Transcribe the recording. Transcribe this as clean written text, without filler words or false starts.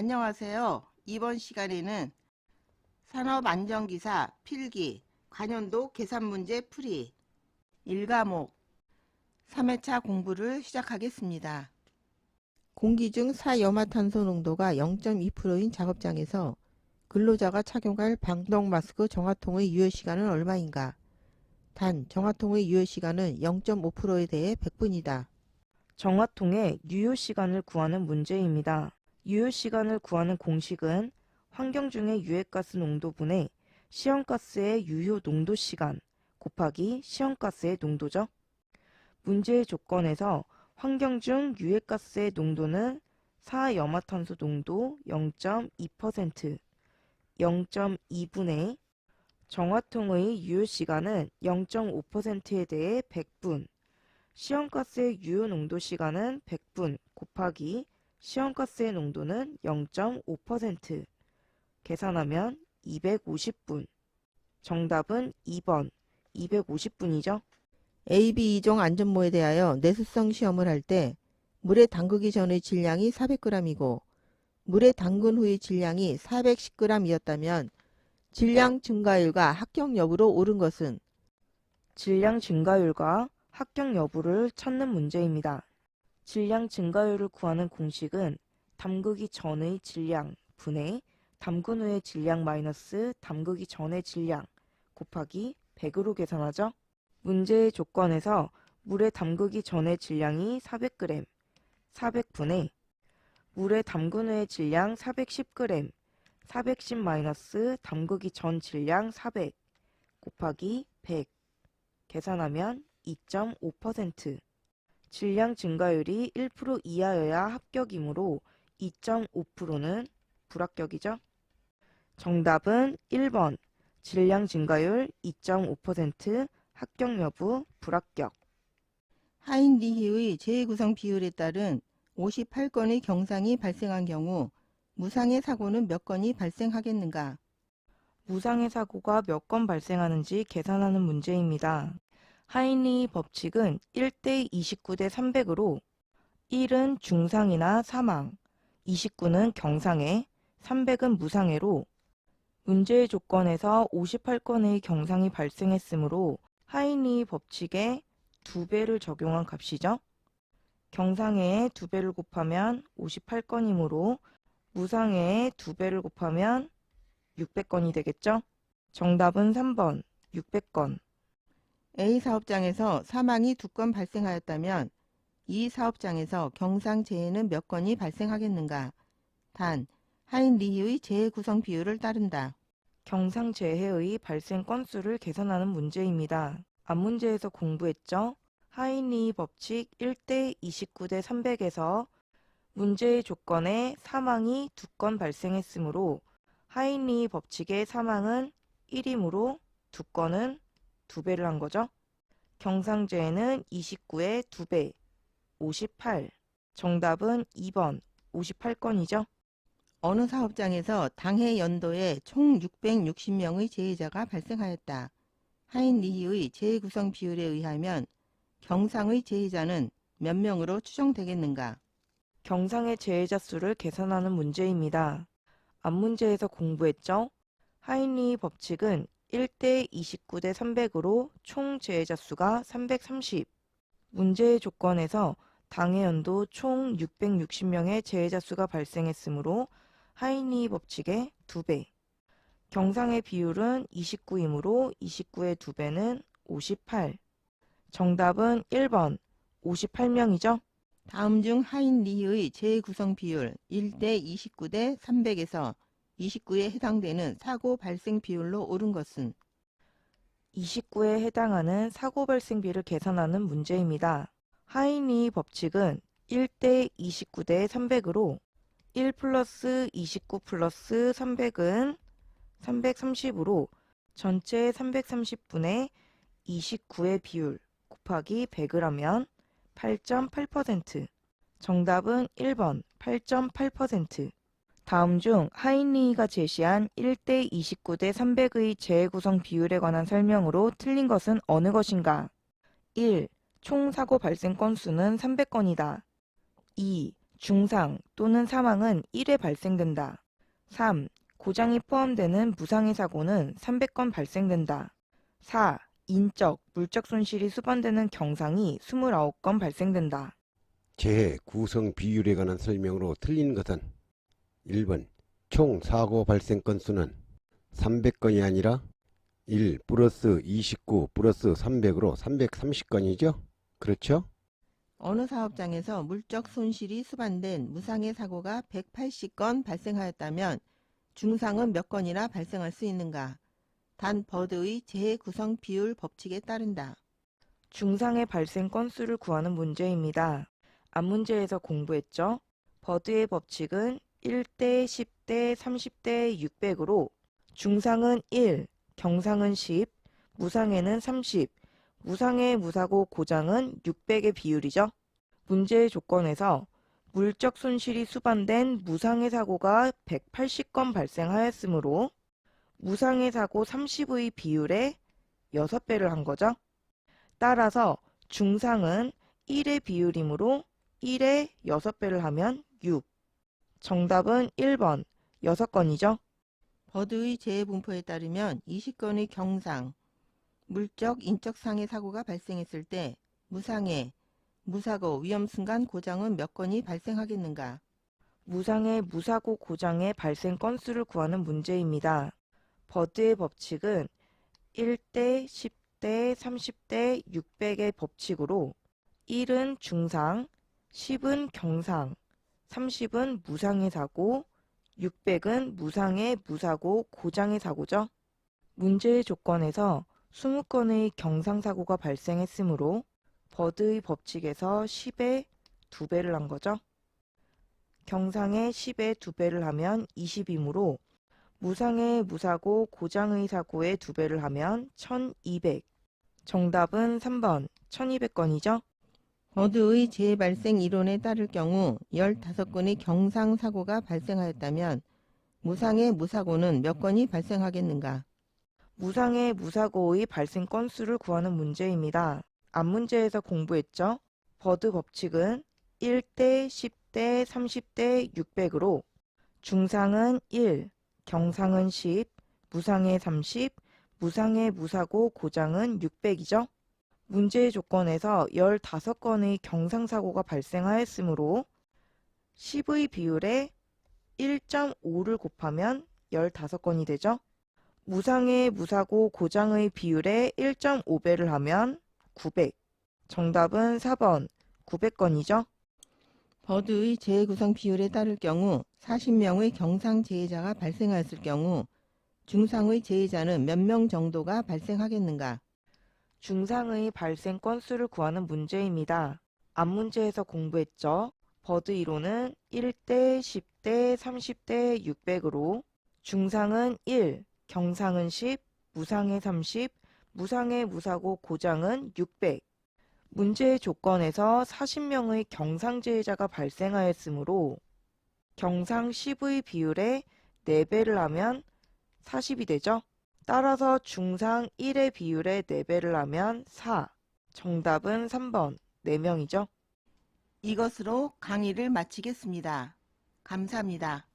안녕하세요. 이번 시간에는 산업안전기사 필기 관연도 계산문제 풀이 1과목 3회차 공부를 시작하겠습니다. 공기 중 사이화탄소 농도가 0.2%인 작업장에서 근로자가 착용할 방독 마스크 정화통의 유효시간은 얼마인가? 단, 정화통의 유효시간은 0.5%에 대해 100분이다. 정화통의 유효시간을 구하는 문제입니다. 유효시간을 구하는 공식은 환경 중의 유해가스 농도분의 시험가스의 유효 농도시간 곱하기 시험가스의 농도죠. 문제의 조건에서 환경 중 유해가스의 농도는 사이화탄소 농도 0.2%, 0.2분의 정화통의 유효시간은 0.5%에 대해 100분, 시험가스의 유효 농도 시간은 100분 곱하기 시험가스의 농도는 0.5%. 계산하면 250분. 정답은 2번 250분이죠. AB 2종 안전모에 대하여 내수성 시험을 할 때 물에 담그기 전의 질량이 400g이고 물에 담근 후의 질량이 410g이었다면 질량 증가율과 합격 여부로 옳은 것은 질량 증가율과 합격 여부를 찾는 문제입니다. 질량 증가율을 구하는 공식은 담그기 전의 질량 분의 담근 후의 질량 마이너스 담그기 전의 질량 곱하기 100으로 계산하죠. 문제의 조건에서 물에 담그기 전의 질량이 400g, 400분의 물에 담근 후의 질량 410g, 410 마이너스 담그기 전 질량 400 곱하기 100 계산하면 2.5%. 질량 증가율이 1% 이하여야 합격이므로 2.5%는 불합격이죠. 정답은 1번 질량 증가율 2.5% 합격 여부 불합격. 하인리히의 재구성 비율에 따른 58건의 경상이 발생한 경우 무상해 사고는 몇 건이 발생하겠는가? 무상해 사고가 몇 건 발생하는지 계산하는 문제입니다. 하인리 법칙은 1대 29대 300으로 1은 중상이나 사망, 29는 경상해, 300은 무상해로 문제의 조건에서 58건의 경상이 발생했으므로 하인리 법칙의 2배를 적용한 값이죠. 경상해의 2배를 곱하면 58건이므로 무상해의 2배를 곱하면 600건이 되겠죠. 정답은 3번 600건. A 사업장에서 사망이 2건 발생하였다면 이 사업장에서 경상재해는 몇 건이 발생하겠는가? 단, 하인리히의 재구성 비율을 따른다. 경상재해의 발생 건수를 계산하는 문제입니다. 앞문제에서 공부했죠. 하인리 법칙 1대 29대 300에서 문제의 조건에 사망이 2건 발생했으므로 하인리 법칙의 사망은 1이므로 2건은 2배를 한 거죠. 경상재해는 29의 2배, 58. 정답은 2번, 58건이죠. 어느 사업장에서 당해 연도에 총 660명의 재해자가 발생하였다. 하인리히의 재구성 비율에 의하면 경상의 재해자는 몇 명으로 추정되겠는가? 경상의 재해자 수를 계산하는 문제입니다. 앞문제에서 공부했죠. 하인리 법칙은 1대 29대 300으로 총 재해자 수가 330. 문제의 조건에서 당해 연도 총 660명의 재해자 수가 발생했으므로 하인리 법칙의 2배. 경상의 비율은 29이므로 29의 2배는 58. 정답은 1번 58명이죠. 다음 중 하인리히의 재구성 비율 1대 29대 300에서 29에 해당되는 사고 발생 비율로 옳은 것은 29에 해당하는 사고 발생비를 계산하는 문제입니다. 하인리 법칙은 1대 29대 300으로 1 플러스 29 플러스 300은 330으로 전체 330분의 29의 비율 곱하기 100을 하면 8.8%. 정답은 1번 8.8%. 다음 중 하인리히가 제시한 1대 29대 300의 재구성 비율에 관한 설명으로 틀린 것은 어느 것인가? 1. 총 사고 발생 건수는 300건이다. 2. 중상 또는 사망은 1회 발생된다. 3. 고장이 포함되는 무상해 사고는 300건 발생된다. 4. 인적, 물적 손실이 수반되는 경상이 29건 발생된다. 재해 구성 비율에 관한 설명으로 틀린 것은 1번 총 사고 발생 건수는 300건이 아니라 1 플러스 29 플러스 300으로 330건이죠? 그렇죠? 어느 사업장에서 물적 손실이 수반된 무상해 사고가 180건 발생하였다면 중상은 몇 건이나 발생할 수 있는가? 단 버드의 재해 구성 비율 법칙에 따른다. 중상의 발생 건수를 구하는 문제입니다. 앞 문제에서 공부했죠? 버드의 법칙은 1대, 10대, 30대, 600으로 중상은 1, 경상은 10, 무상해는 30, 무상해, 무사고, 고장은 600의 비율이죠. 문제의 조건에서 물적 손실이 수반된 무상해 사고가 180건 발생하였으므로 무상해 사고 30의 비율에 6배를 한 거죠. 따라서 중상은 1의 비율이므로 1에 6배를 하면 6. 정답은 1번 6건이죠. 버드의 재해 분포에 따르면 20건의 경상, 물적, 인적 상해 사고가 발생했을 때 무상해, 무사고, 위험순간 고장은 몇 건이 발생하겠는가? 무상해, 무사고, 고장의 발생 건수를 구하는 문제입니다. 버드의 법칙은 1대, 10대, 30대, 600의 법칙으로 1은 중상, 10은 경상, 30은 무상해 사고, 600은 무상해, 무사고, 고장의 사고죠. 문제의 조건에서 20건의 경상사고가 발생했으므로 버드의 법칙에서 10에 2배를 한 거죠. 경상에 10에 2배를 하면 20이므로 무상해, 무사고, 고장의 사고에 2배를 하면 1200. 정답은 3번 1200건이죠. 버드의 재해 발생 이론에 따를 경우 15건의 경상 사고가 발생하였다면 무상해, 무사고는 몇 건이 발생하겠는가? 무상해, 무사고의 발생 건수를 구하는 문제입니다. 앞 문제에서 공부했죠? 버드 법칙은 1대, 10대, 30대, 600으로 중상은 1, 경상은 10, 무상해 30, 무상해, 무사고, 고장은 600이죠. 문제의 조건에서 15건의 경상사고가 발생하였으므로 10의 비율에 1.5를 곱하면 15건이 되죠. 무상해, 무사고, 고장의 비율에 1.5배를 하면 900. 정답은 4번 900건이죠. 버드의 재해 구성 비율에 따를 경우 40명의 경상 재해자가 발생하였을 경우 중상의 재해자는 몇 명 정도가 발생하겠는가? 중상의 발생 건수를 구하는 문제입니다. 앞 문제에서 공부했죠. 버드 이론은 1대, 10대, 30대, 600으로 중상은 1, 경상은 10, 무상해 30, 무상해, 무사고, 고장은 600. 문제의 조건에서 40명의 경상재해자가 발생하였으므로 경상 10의 비율에 4배를 하면 40이 되죠. 따라서 중상 1의 비율에 4배를 하면 4. 정답은 3번 4명이죠. 이것으로 강의를 마치겠습니다. 감사합니다.